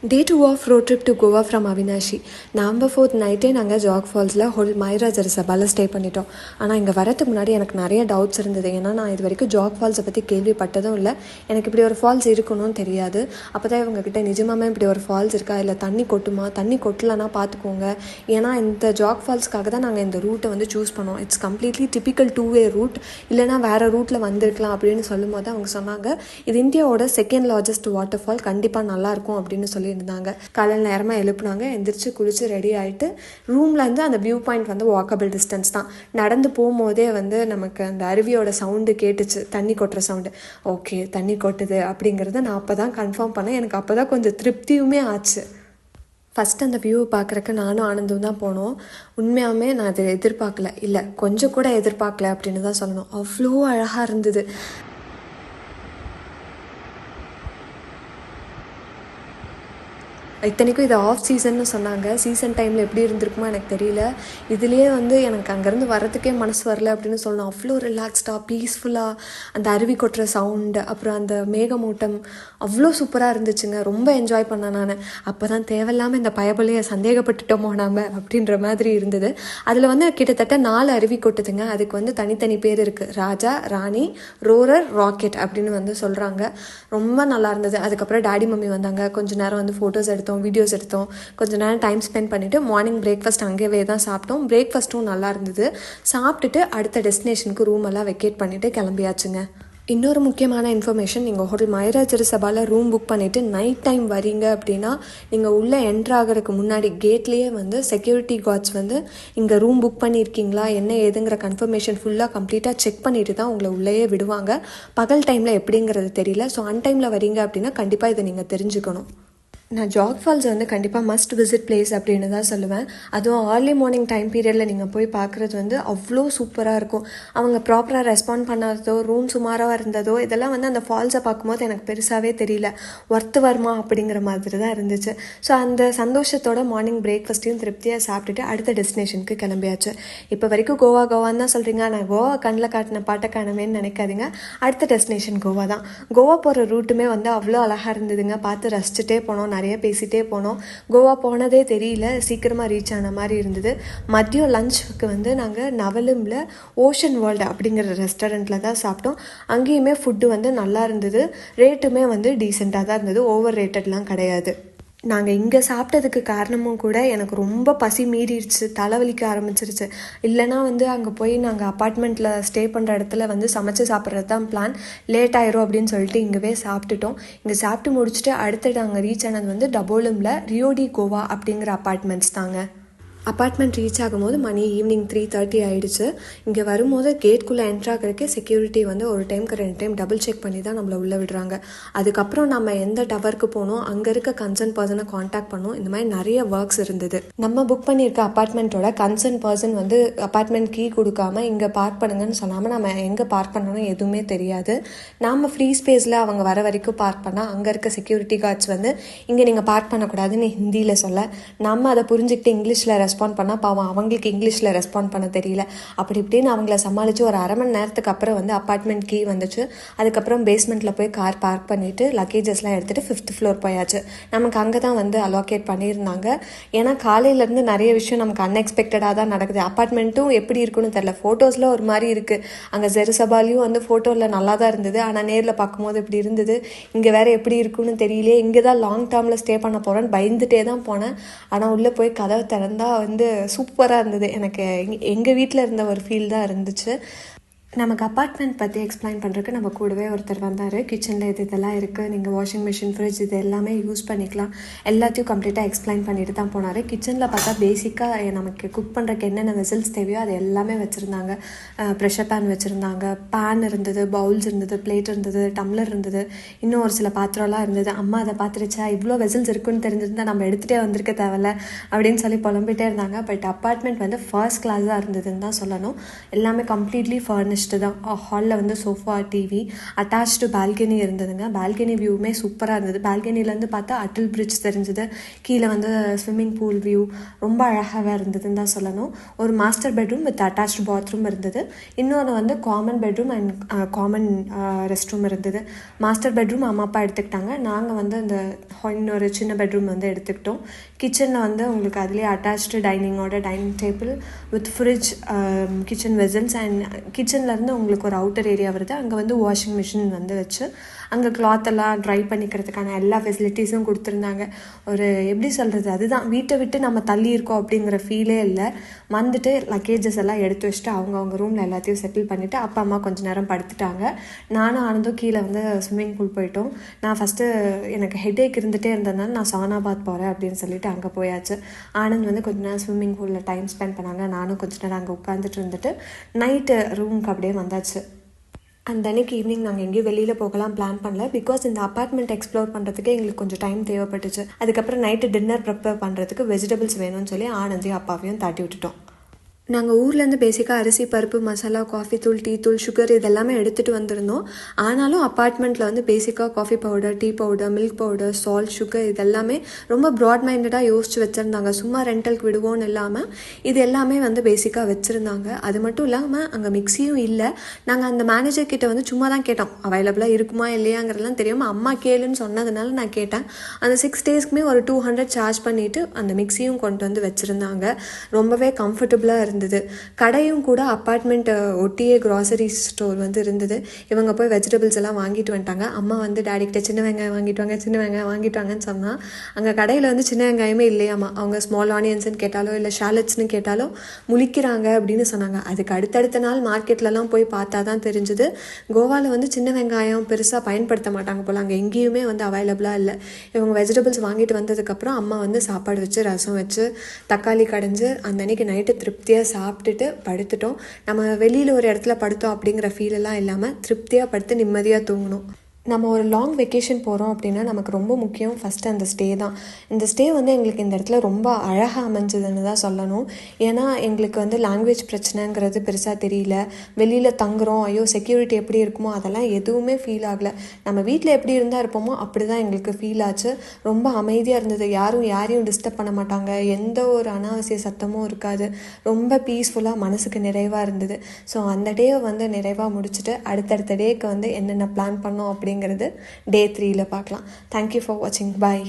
Day 2 of road trip to Goa from Avinashi. November 4th நைட்டே நாங்கள் jack ஃபால்ஸில் மைரா ஜெருசபாலில் stay பண்ணிட்டோம். ஆனால் இங்கே வரதுக்கு முன்னாடி எனக்கு நிறைய டவுட்ஸ் இருந்தது. ஏன்னா நான் இது வரைக்கும் ஜாக் ஃபால்ஸை பற்றி கேள்விப்பட்டதும் இல்லை. எனக்கு இப்படி ஒரு ஃபால்ஸ் இருக்கணும்னு தெரியாது. அப்போ தான் இவங்ககிட்ட நிஜமாமே இப்படி ஒரு ஃபால்ஸ் இருக்கா, இல்லை தண்ணி கொட்டுமா, தண்ணி கொட்டலன்னா பார்த்துக்கோங்க. ஏன்னா இந்த ஜாக் ஃபால்ஸ்க்காக தான் நாங்கள் இந்த ரூட்டை வந்து சூஸ் பண்ணோம். It's completely typical 2-way root, இல்லைனா வேறு ரூட்டில் வந்திருக்கலாம் அப்படின்னு சொல்லும் போது அவங்க சொன்னாங்க இது இந்தியாவோட செகண்ட் லார்ஜஸ்ட் வாட்டர் ஃபால், கண்டிப்பாக நல்லாயிருக்கும் அப்படின்னு சொல்லி இருந்தாங்க. காலையில் நேரமாக எழுப்புனாங்க, எந்திரிச்சு குளிச்சு ரெடி ஆகிட்டு ரூம்லேருந்து அந்த வியூ பாயிண்ட் வந்து வாக்கபிள் டிஸ்டன்ஸ் தான். நடந்து போகும்போதே வந்து நமக்கு அந்த அருவியோட சவுண்டு கேட்டுச்சு, தண்ணி கொட்டுற சவுண்டு. ஓகே, தண்ணி கொட்டுது அப்படிங்கிறத நான் அப்போ தான் கன்ஃபார்ம் பண்ணேன். எனக்கு அப்போ தான் கொஞ்சம் திருப்தியுமே ஆச்சு. ஃபஸ்ட் அந்த வியூவை பார்க்குறக்கு நானும் ஆனந்தும் தான் போனோம். உண்மையாகவே நான் அதை எதிர்பார்க்கல, இல்லை கொஞ்சம் கூட எதிர்பார்க்கல அப்படின்னு தான் சொல்லணும். அவ்வளோ அழகாக இருந்தது. இத்தனைக்கும் இது ஆஃப் சீசன்னு சொன்னாங்க. சீசன் டைமில் எப்படி இருந்திருக்குமோ எனக்கு தெரியல. இதுலேயே வந்து எனக்கு அங்கேருந்து வரத்துக்கே மனசு வரல அப்படின்னு சொல்லணும். அவ்வளோ ரிலாக்ஸ்டாக பீஸ்ஃபுல்லாக அந்த அருவி கொட்டுற சவுண்டு, அப்புறம் அந்த மேகமூட்டம் அவ்வளோ சூப்பராக இருந்துச்சுங்க. ரொம்ப என்ஜாய் பண்ணேன் நான். அப்போ தான் தேவையில்லாமல் இந்த பயபலையை சந்தேகப்பட்டுட்டோமோ நாம் அப்படின்ற மாதிரி இருந்தது. அதில் வந்து கிட்டத்தட்ட 4 அருவி கொட்டுதுங்க. அதுக்கு வந்து தனித்தனி பேர் இருக்குது. ராஜா, ராணி, ரோரர், ராக்கெட் அப்படின்னு வந்து சொல்கிறாங்க. ரொம்ப நல்லா இருந்தது. அதுக்கப்புறம் டாடி மம்மி வந்தாங்க. கொஞ்சம் நேரம் வந்து ஃபோட்டோஸ் எடுத்தோம், வீடியோஸ் எடுத்தோம். கொஞ்சம் நேரம் டைம் ஸ்பெண்ட் பண்ணிவிட்டு மார்னிங் பிரேக்ஃபாஸ்ட் அங்கேயே தான் சாப்பிட்டோம். பிரேக்ஃபாஸ்ட்டும் நல்லா இருந்தது. சாப்பிட்டுட்டு அடுத்த டெஸ்டினேஷனுக்கு ரூம் எல்லாம் வெக்கேட் பண்ணிவிட்டு கிளம்பியாச்சுங்க. இன்னொரு முக்கியமான இன்ஃபர்மேஷன், நீங்கள் ஹோட்டல் மைரா ஜெருசபாலில் ரூம் புக் பண்ணிவிட்டு நைட் டைம் வரீங்க அப்படின்னா நீங்கள் உள்ளே என்ட்ரு ஆகிறதுக்கு முன்னாடி கேட்லேயே வந்து செக்யூரிட்டி கார்ட்ஸ் வந்து இங்கே ரூம் புக் பண்ணியிருக்கீங்களா என்ன ஏதுங்கிற கன்ஃபர்மேஷன் ஃபுல்லாக கம்ப்ளீட்டாக செக் பண்ணிட்டு தான் உங்களை உள்ளேயே விடுவாங்க. பகல் டைமில் எப்படிங்கிறது தெரியல. ஸோ அன்டைமில் வரீங்க அப்படின்னா கண்டிப்பாக இதை நீங்கள் தெரிஞ்சுக்கணும். நான் ஜாக் ஃபால்ஸ் வந்து கண்டிப்பாக மஸ்ட் விசிட் பிளேஸ் அப்படின்னு தான் சொல்லுவேன். அதுவும் ஏர்லி மார்னிங் டைம் பீரியடில் நீங்கள் போய் பார்க்குறது வந்து அவ்வளோ சூப்பராக இருக்கும். அவங்க ப்ராப்பராக ரெஸ்பாண்ட் பண்ணாததோ, ரூம் சுமாராக இருந்ததோ, இதெல்லாம் வந்து அந்த ஃபால்ஸை பார்க்கும்போது எனக்கு பெருசாகவே தெரியல. ஒர்த்து வருமா அப்படிங்கிற மாதிரி தான் இருந்துச்சு. ஸோ அந்த சந்தோஷத்தோட மார்னிங் பிரேக்ஃபாஸ்ட்டையும் திருப்தியாக சாப்பிட்டுட்டு அடுத்த டெஸ்டினேஷனுக்கு கிளம்பியாச்சு. இப்போ வரைக்கும் கோவான்னு தான் சொல்கிறீங்க. நான் கோவா கண்ணில் காட்டின பாட்டை காணமேன்னு நினைக்காதீங்க. அடுத்த டெஸ்டினேஷன் கோவா தான். கோவா போகிற ரூட்டுமே வந்து அவ்வளோ அழகாக இருந்ததுங்க. பார்த்து ரசிச்சுட்டே போனோம், நிறைய பேசிகிட்டே போனோம். கோவா போனதே தெரியல, சீக்கிரமாக ரீச் ஆன மாதிரி இருந்தது. மதியம் லஞ்சுக்கு வந்து நாங்கள் நவலுமில் ஓஷன் வேர்ல்டு அப்படிங்கிற ரெஸ்டாரண்ட்டில் தான் சாப்பிட்டோம். அங்கேயுமே ஃபுட்டு வந்து நல்லா இருந்தது. ரேட்டுமே வந்து டீசெண்டாக தான் இருந்தது, ஓவர் ரேட்டட்லாம் கிடையாது. நாங்கள் இங்கே சாப்பிட்டதுக்கு காரணமும் கூட எனக்கு ரொம்ப பசி மீறிடுச்சு, தலைவலிக்க ஆரம்பிச்சிருச்சு. இல்லைனா வந்து அங்கே போய் நாங்கள் அப்பார்ட்மெண்ட்டில் ஸ்டே பண்ணுற இடத்துல வந்து சமைச்சு சாப்பிட்றது தான் பிளான். லேட் ஆயிரும் அப்படின்னு சொல்லிட்டு இங்கேவே சாப்பிட்டுட்டோம். இங்கே சாப்பிட்டு முடிச்சுட்டு அடுத்து நாங்கள் ரீச் ஆனது வந்து டபோலுமில் ரியோடி கோவா அப்படிங்கிற அப்பார்ட்மெண்ட்ஸ் தாங்க. அப்பார்ட்மெண்ட் ரீச் ஆகும்போது மணி ஈவினிங் 3:30 ஆகிடுச்சு. இங்கே வரும்போது கேட்குள்ளே என்ட்ராகிறதுக்கே செக்யூரிட்டி வந்து ஒரு டைமுக்கு 2 டைம் டபுள் செக் பண்ணி தான் நம்மளை உள்ளே விடுறாங்க. அதுக்கப்புறம் நம்ம எந்த டவருக்கு போனோம், அங்கே இருக்க கன்சர்ன் பர்சனை காண்டாக்ட் பண்ணோம். இந்த மாதிரி நிறைய ஒர்க்ஸ் இருந்தது. நம்ம புக் பண்ணியிருக்க அப்பார்ட்மெண்ட்டோட கன்சர்ன் பர்சன் வந்து அப்பார்ட்மெண்ட் கீ கொடுக்காம இங்கே பார்க் பண்ணுங்கன்னு சொல்லாமல் நம்ம எங்கே பார்க் பண்ணணும் எதுவுமே தெரியாது. நாம் ஃப்ரீ ஸ்பேஸில் அவங்க வர வரைக்கும் பார்க் பண்ணால் அங்கே இருக்க செக்யூரிட்டி கார்ட்ஸ் வந்து இங்கே நீங்கள் பார்க் பண்ணக்கூடாதுன்னு ஹிந்தியில் சொல்ல, நம்ம அதை புரிஞ்சுக்கிட்டு இங்கிலீஷில் ரெஸ்பாண்ட் பண்ணால் பாவம் அவங்களுக்கு இங்கிலீஷில் ரெஸ்பாண்ட் பண்ண தெரியல. அப்படி இப்படின்னு அவங்கள சமாளித்து ஒரு 1/2 மணி நேரத்துக்கு அப்புறம் வந்து அப்பார்ட்மெண்ட் கீ வந்துச்சு. அதுக்கப்புறம் பேஸ்மெண்ட்டில் போய் கார் பார்க் பண்ணிவிட்டு லக்கேஜஸ்லாம் எடுத்துகிட்டு 5th ஃப்ளோர் போயாச்சு. நமக்கு அங்கே தான் வந்து அலோகேட் பண்ணியிருந்தாங்க. ஏன்னா காலையிலேருந்து நிறைய விஷயம் நமக்கு அன்எக்ஸ்பெக்டடாக தான் நடக்குது. அப்பார்ட்மெண்ட்டும் எப்படி இருக்குன்னு தெரில. ஃபோட்டோஸில் ஒரு மாதிரி இருக்குது. அங்கே ஜெருசபாலியும் வந்து ஃபோட்டோவில் நல்லா தான் இருந்தது, ஆனால் நேரில் பார்க்கும்போது இப்படி இருந்தது. இங்கே வேறு எப்படி இருக்குன்னு தெரியலையே. இங்கே தான் லாங் டேர்மில் ஸ்டே பண்ண போகிறேன்னு பயந்துகிட்டே தான் போனேன். ஆனால் உள்ளே போய் கதவை திறந்தால் வந்து சூப்பராக இருந்தது. எனக்கு எங்கள் வீட்டில் இருந்த ஒரு ஃபீல் தான் இருந்துச்சு. நமக்கு அப்பார்ட்மெண்ட் பற்றி எக்ஸ்பிளைன் பண்ணுறதுக்கு நம்ம கூடவே ஒருத்தர் வந்தார். கிச்சனில் இதெல்லாம் இருக்குது, நீங்கள் வாஷிங் மிஷின், ஃப்ரிட்ஜ் இது எல்லாமே யூஸ் பண்ணிக்கலாம், எல்லாத்தையும் கம்ப்ளீட்டாக எக்ஸ்பிளைன் பண்ணிட்டு தான் போனார். கிச்சனில் பார்த்தா பேசிக்காக நமக்கு குக் பண்ணுறதுக்கு என்னென்ன வெசல்ஸ் தேவையோ அது எல்லாமே வச்சுருந்தாங்க. ப்ரெஷர் பேன் வச்சுருந்தாங்க, பேன் இருந்தது, பவுல்ஸ் இருந்தது, பிளேட் இருந்தது, டம்ளர் இருந்தது, இன்னும் ஒரு சில பாத்திரம்லாம் இருந்தது. அம்மா அதை பார்த்துருச்சா, இவ்வளோ வெசல்ஸ் இருக்குன்னு தெரிஞ்சிருந்தால் நம்ம எடுத்துகிட்டே வந்திருக்க தேவையில்ல அப்படின்னு சொல்லி புலம்பிகிட்டே இருந்தாங்க. பட் அப்பார்ட்மெண்ட் வந்து ஃபர்ஸ்ட் கிளாஸாக இருந்ததுன்னு தான் சொல்லணும். எல்லாமே கம்ப்ளீட்லி ஃபர்னிஷ்டு. ஃபினிஷ்டு தான். ஹாலில் வந்து சோஃபா, டிவி, அட்டாச்டு பால்கனி இருந்ததுங்க. பால்கனி வியூவுமே சூப்பராக இருந்தது. பால்கனிலேருந்து பார்த்தா அட்டில் பிரிட்ஜ் தெரிஞ்சுது. கீழே வந்து ஸ்விம்மிங் பூல் வியூ ரொம்ப அழகாக இருந்ததுன்னு தான் சொல்லணும். ஒரு master bedroom with attached bathroom இருந்தது. இன்னொன்று வந்து common bedroom and common rest room இருந்தது. மாஸ்டர் பெட்ரூம் அம்மா அப்பா எடுத்துக்கிட்டாங்க. நாங்கள் வந்து அந்த இன்னொரு சின்ன பெட்ரூம் வந்து எடுத்துக்கிட்டோம். கிச்சனில் வந்து உங்களுக்கு அதுலேயே attached dining table with fridge, kitchen vessels and கிச்சன்லேருந்து உங்களுக்கு ஒரு அவுட்டர் ஏரியா வருது. அங்கே வந்து வாஷிங் மிஷின் வந்து வச்சு அங்கே கிளாத்தெல்லாம் ட்ரை பண்ணிக்கிறதுக்கான எல்லா ஃபெசிலிட்டிஸும் கொடுத்துருந்தாங்க. ஒரு எப்படி சொல்கிறது, அதுதான் வீட்டை விட்டு நம்ம தள்ளி இருக்கோம் அப்படிங்கிற ஃபீலே இல்லை. வந்துட்டு லக்கேஜஸ் எல்லாம் எடுத்து வச்சுட்டு அவங்க ரூமில் எல்லாத்தையும் செட்டில் பண்ணிவிட்டு அப்பா அம்மா கொஞ்சம் நேரம் படுத்துட்டாங்க. நானும் ஆனந்தும் கீழே வந்து ஸ்விம்மிங் பூல் போயிட்டோம். நான் ஃபஸ்ட்டு எனக்கு ஹெட்டேக் இருந்துகிட்டே இருந்ததுனால நான் சானாபாத் போகிறேன் அப்படின்னு சொல்லிட்டு அங்கே போயாச்சு. ஆனந்த் வந்து கொஞ்ச நேரம் ஸ்விம்மிங் பூலில் டைம் ஸ்பெண்ட் பண்ணாங்க. நானும் கொஞ்ச நேரம் அங்கே உட்காந்துட்டு இருந்துட்டு நைட்டு ரூமுக்கு அப்படியே வந்தாச்சு. அந்த அன்றைக்கி ஈவினிங் நாங்கள் எங்கேயும் வெளியில் போகலாம் பிளான் பண்ணல. பிகாஸ் இந்த அப்பார்ட்மெண்ட் எக்ஸ்ப்ளோர் பண்ணுறதுக்கே எங்களுக்கு கொஞ்சம் டைம் தேவைப்பட்டுச்சு. அதுக்கப்புறம் நைட்டு டின்னர் ப்ரிப்பேர் பண்ணுறதுக்கு வெஜிடபிள்ஸ் வேணும்னு சொல்லி ஆனந்தையும் அப்பாவையும் தாட்டி விட்டுட்டோம். நாங்கள் ஊர்லேருந்து பேசிக்காக அரிசி, பருப்பு, மசாலா, காஃபி தூள், டீ தூள், சுகர் இதெல்லாமே எடுத்துகிட்டு வந்திருந்தோம். ஆனாலும் அப்பார்ட்மெண்ட்டில் வந்து பேசிக்காக coffee powder, tea powder, milk powder, salt, sugar இதெல்லாமே ரொம்ப ப்ராட் மைண்டடாக யோசிச்சு வச்சுருந்தாங்க. சும்மா ரெண்டலுக்கு விடுவோன்னு இல்லாமல் இது எல்லாமே வந்து பேசிக்காக வச்சுருந்தாங்க. அது மட்டும் இல்லாமல் அங்கே மிக்சியும் இல்லை. நாங்கள் அந்த மேனேஜர் கிட்ட வந்து சும்மா தான் கேட்டோம், அவைலபிளாக இருக்குமா இல்லையாங்கிறதுலாம் தெரியாமல் அம்மா கேளுன்னு சொன்னதுனால நான் கேட்டேன். அந்த 6 டேஸ்க்குமே ஒரு 200 சார்ஜ் பண்ணிவிட்டு அந்த மிக்சியும் கொண்டு வந்து வச்சுருந்தாங்க. ரொம்பவே கம்ஃபர்டபுளாக இருந்தது. கடையும் கூட அப்பார்ட்மெண்ட் ஒட்டியே கிராசரி ஸ்டோர் வந்து இருந்தது. இவங்க போய் வெஜிடபிள்ஸ் எல்லாம் வாங்கிட்டு வந்துட்டாங்க. அம்மா வந்து டேடிக்கிட்ட சின்ன வெங்காயம் வாங்கிட்டு வாங்கன்னு சொன்னால் அங்கே கடையில் வந்து சின்ன வெங்காயமே இல்லையாம்மா. அவங்க ஸ்மால் ஆனியன்ஸ்ன்னு கேட்டாலோ இல்லை ஷாலட்ஸ்னு கேட்டாலோ முழிக்கிறாங்க அப்படின்னு சொன்னாங்க. அதுக்கு அடுத்தடுத்த நாள் மார்க்கெட்லலாம் போய் பார்த்தா தான் தெரிஞ்சுது கோவாவில் வந்து சின்ன வெங்காயம் பெருசாக பயன்படுத்த மாட்டாங்க போல். அங்கே எங்கேயுமே வந்து அவைலபிளாக இல்லை. இவங்க வெஜிடபிள்ஸ் வாங்கிட்டு வந்ததுக்கப்புறம் அம்மா வந்து சாப்பாடு வச்சு ரசம் வச்சு தக்காளி கடைஞ்சு அந்த அன்றைக்கி நைட்டு திருப்தியாக சாப்பிட்டுட்டு படுத்துட்டோம். நம்ம வெளியில் ஒரு இடத்துல படுத்தோம் அப்படிங்கிற ஃபீலெல்லாம் இல்லாமல் திருப்தியாக படுத்து நிம்மதியாக தூங்கணும். நம்ம ஒரு லாங் வெக்கேஷன் போகிறோம் அப்படின்னா நமக்கு ரொம்ப முக்கியம் ஃபஸ்ட்டு அந்த ஸ்டே தான். இந்த ஸ்டே வந்து எங்களுக்கு இந்த இடத்துல ரொம்ப அழகாக அமைஞ்சதுன்னு தான் சொல்லணும். ஏன்னா எங்களுக்கு வந்து லாங்குவேஜ் பிரச்சனைங்கிறது பெருசாக தெரியல. வெளியில் தங்குறோம், ஐயோ செக்யூரிட்டி எப்படி இருக்குமோ அதெல்லாம் எதுவுமே ஃபீல் ஆகலை. நம்ம வீட்டில் எப்படி இருந்தால் இருப்போமோ அப்படி தான் எங்களுக்கு ஃபீல் ஆச்சு. ரொம்ப அமைதியாக இருந்தது. யாரையும் டிஸ்டர்ப் பண்ண மாட்டாங்க. எந்த ஒரு அனாவசிய சத்தமும் இருக்காது. ரொம்ப பீஸ்ஃபுல்லாக மனசுக்கு நிறைவாக இருந்தது. ஸோ அந்த டேவை வந்து நிறைவாக முடிச்சுட்டு அடுத்தடுத்த டேக்கு வந்து என்னென்ன பிளான் பண்ணோம் அப்படிங்கிறது டே 3ல் பார்க்கலாம். தேங்க்யூ ஃபார் வாட்சிங். பாய்.